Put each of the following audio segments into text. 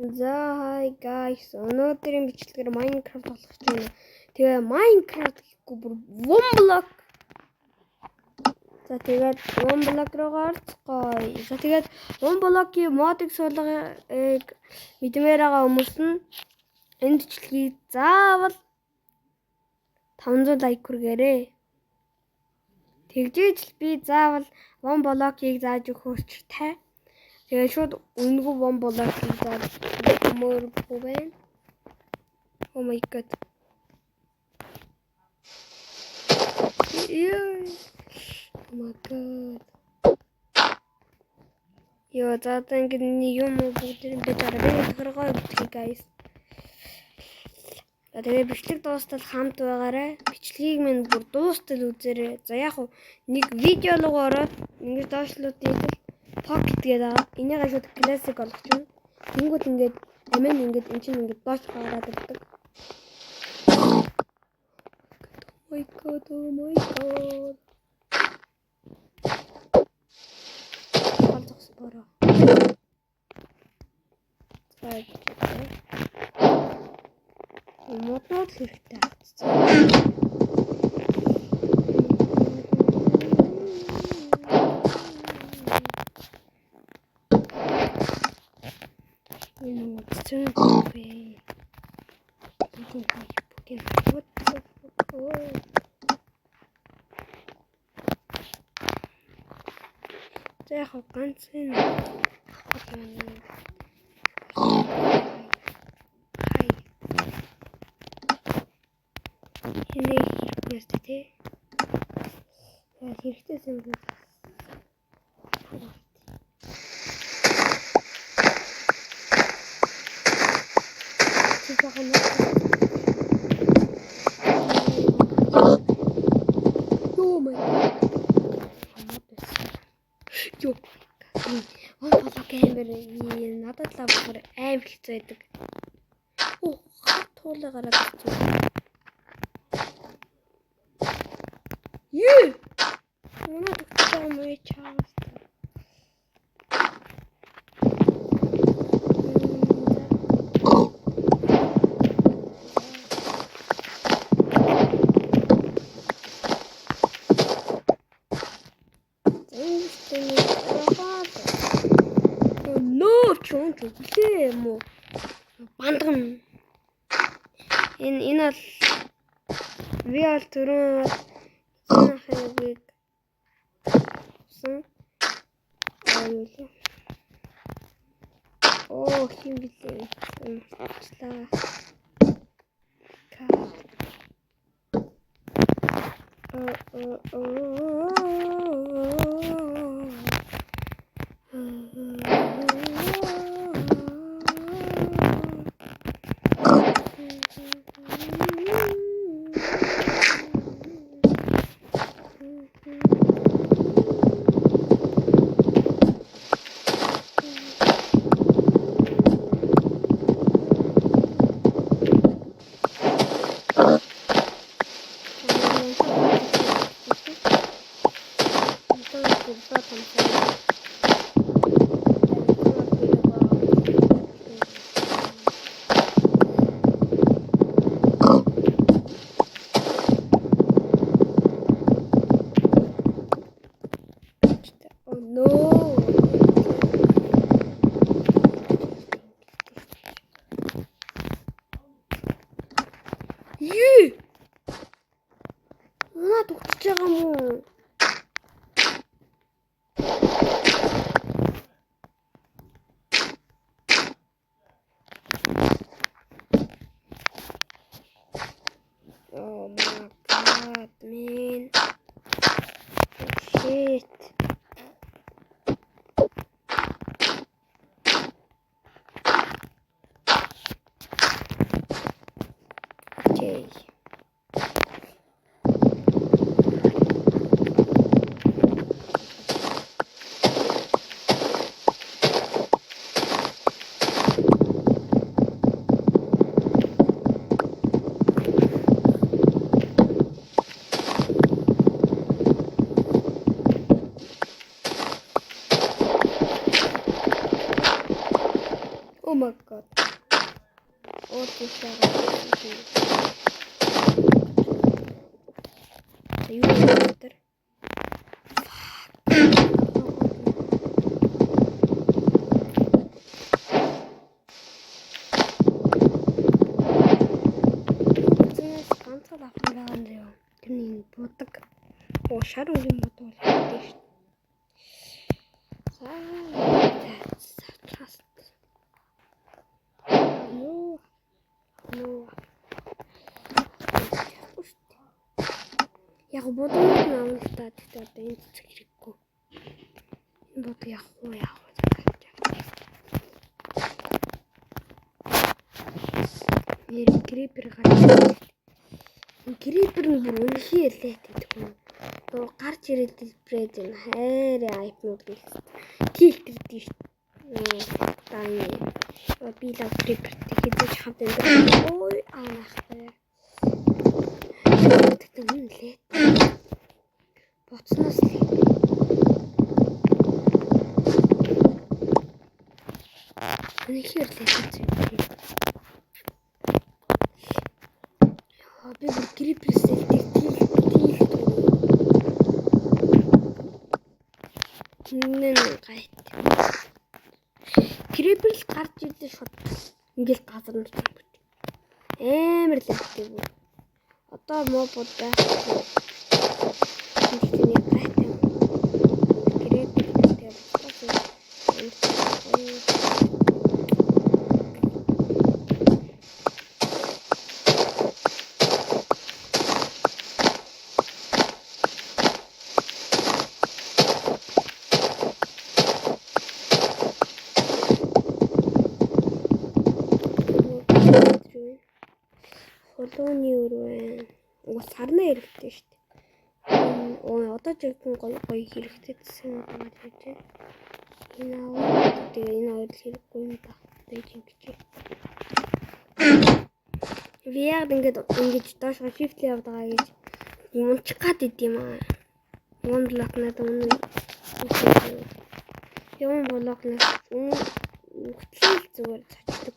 За hi guys. Өнөөдрийн бичлэгээр Minecraft болох гэж байна. Тэгээ Minecraft гэхгүй бүр Womblock. За тэгээд Womblock руу орцгоё. За тэгээд Womblock-ийн модыг суулгахыг мэдмээр байгаа хүмүүс нь энэ бичлэгийг заавал 500 лайк хүргээрэй. Тэгжээж л би заавал Womblock-ийг зааж өгөх тай. Тэгээ шууд үнэгүй Womblock-ийг зааж мөрөхгүй байна. Oh my god. Oh my god. Yo, за ингээд юм бүгдийг битэрэг хөргөө битгий guys. Тэгээ бичлэг дуустал хамт байгаарай. Бичлэгийг минь бүр дуустал үзээрэй. За яг хуу нэг видео руу ороод ингэж доошлууд хийвэл pocket гэдэг байгаа. Энийг шууд classic болгочихно. Тэнгүүд ингээд амин ингээд эн чинь ингээд доош гараад ирдэг. Oh my god. Алзах бороо. Мотод хэрэгтэй. За яг ганц энэ хэрэгтэй. Хэрэгтэй зүйл. Надад л амар хэцүү байдаг. Туулаа гараад ирчихв. Манай доктороо мэй чаас. Чүлээ юм уу? Бандган. Энэ бол би бол түрүү хаягийг сан аюулаа. Хин билээ. Амтлаа. Манай дугтж байгаа юм уу? Oh my god, man. Shit. Okay. my god. What is that? Are you there? ганцаар авах байгаа юм даа. Тэрний будаг. Шар үгийн будаг бол хэрэгтэй шүү. За. Яг будаг нь амлалтаа гэхдээ одоо энэ цэцэг хэрэггүй. Энэ будаг яг уу. Крипер гарч. Крипер нь бүр үнэхээр лээтэй гэх юм. Тоо гарч ирээд дэлбрээд энэ хайрын айпнууд гэлээ. Тилтердээ шүү. Таны би л крипер тэгэж хамт энэ. Ой аахтай. Тэгтээ мөн лээ. Боцноос л. Үнэхээр лээтэй. Би крипер нэн гайт. Крипер л гарч ирдэ шууд. Ингээл газар нь чимбэт. Амар лээтэй бүр. Одоо мобод байх. Тэний гайт. Крипер гэдэг Холооны өрөө. Сарна хэрэгтэй шүү дээ. Одоо ч гоё хэрэгтэй гэсэн байгаа тийм. Энэ хоёр хэрэггүй юм ба. Тэг юм чи. Яг ингэж доошоо shift явдаг гэж юмчих гад идэм аа. One block надад үнэн. Юм блок надад хөтлөл зүгээр цочдөг.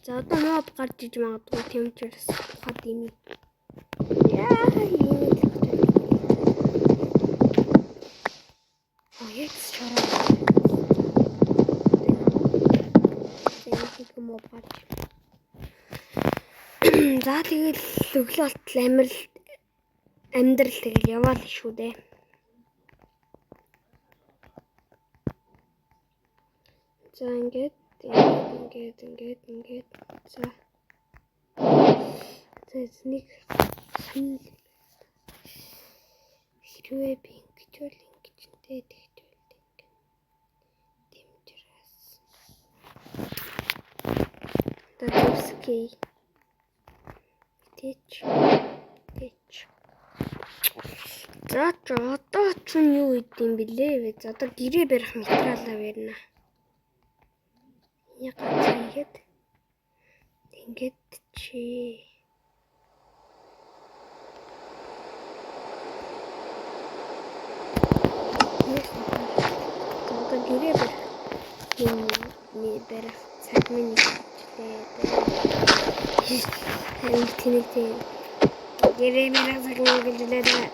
За одоо мод гарч иж магадгүй тийм ч бас хад юм. Яа юм. Яг чараа. Тэнийг мод гарч. За тэгэл өглөө болтол амьдрал тэгэл яваал шүү дээ. За ингээд за. Тэсник хэрвээ би ингэж тэгтээ дэмжрээс. Татвский. Тэч. За одоо ч юу идэм бэлээ. За одоо гэрээ барих материалаа барина. Яг ингээд чи одоо гэрээ барих барих цаг минь ичлээ. Тэнийг гэрээ барих цаг минь гэлээ.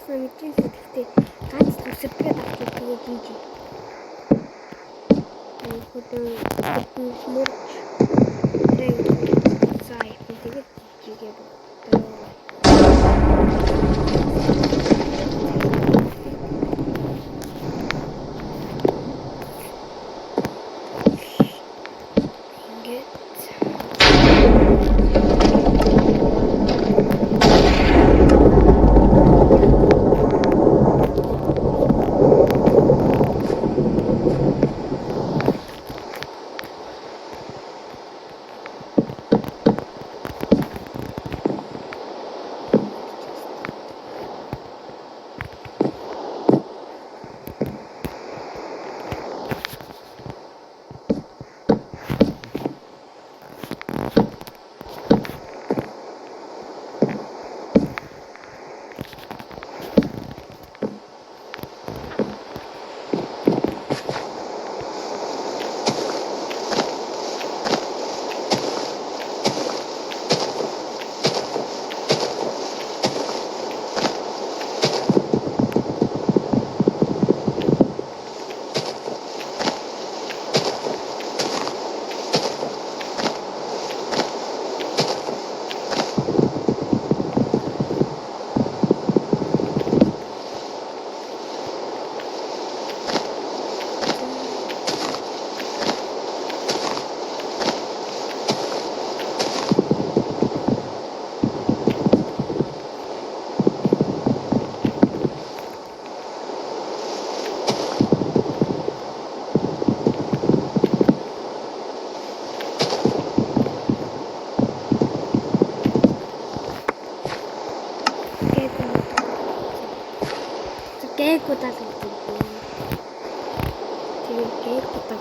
Яасан мэдээ л гэхдээ ганц төсөлтгээд авч тэгээд хийж. Хөдөө мөрч сай тэгээд жигээ бод. Гээг удаа л гэдэг. Тэгээд гээг удаа.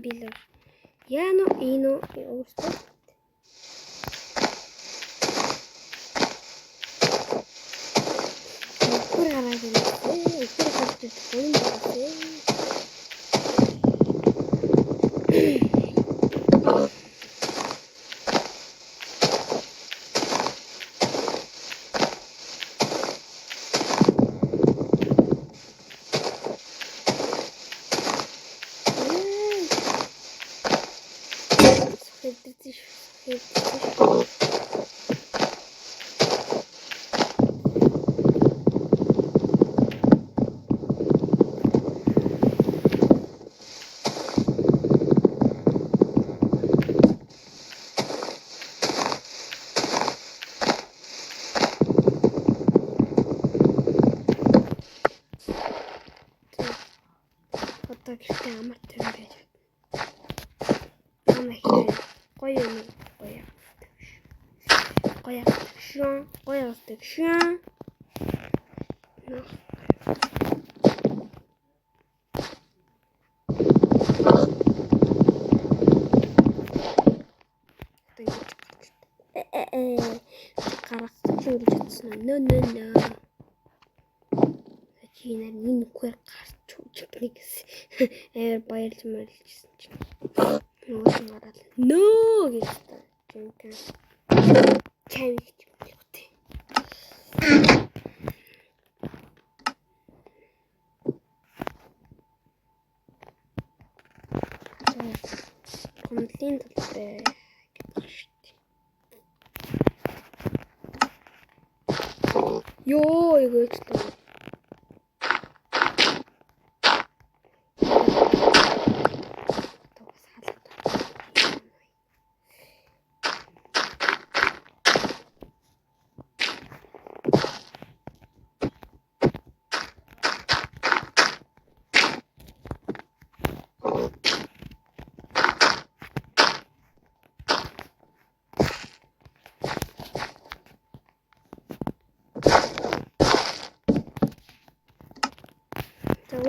Билээ. Яано ино өөртөө бүр гараад ирсэн. Өөр гарч ирсэн юм байна. Одоо гэртээ амар том байж байна. Манай хэрэг гоё юм гоё. Гоё тэгшэн. гэж бодсон. No. Чиний энэ нүхээр гарч үжигний гэсэн. Баярлж мөрлжсэн чинь. Нөөс нь гараад. Нөө гэж байна. Чамиг ч юм уу тий. Гомдлын талбай гэдэг шүү дээ. Йоо, эвгүй ч таа.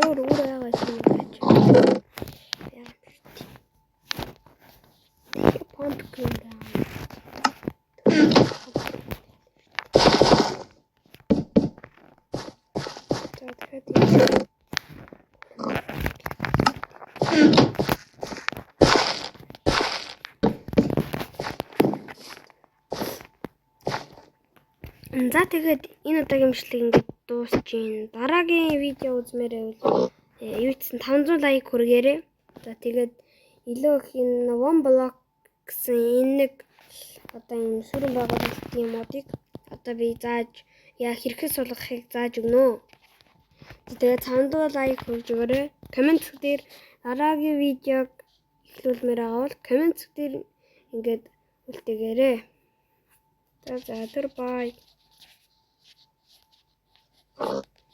Өөр яагаад юм бэ? Помп гэнэ. За тэгээд энэ удаагийн бичлэг ингээд дуусчихин. Дараагийн видео үзмээр байвал юу гэсэн 500 лайк хүргээрэй. За тэгээд илүү их энэ one block гэсэн энэ нэг одоо энэ сүрэн байгуулалтын модыг одоо би зааж хэрэгэс суулгахыг зааж өгнө. Тэгээд 500 лайк хүргэж өгөөрэй. Комент дээр дараагийн видеог эхлүүлмээр байгаа бол комент дээр ингээд үлдээгээрэй. За тэр бай.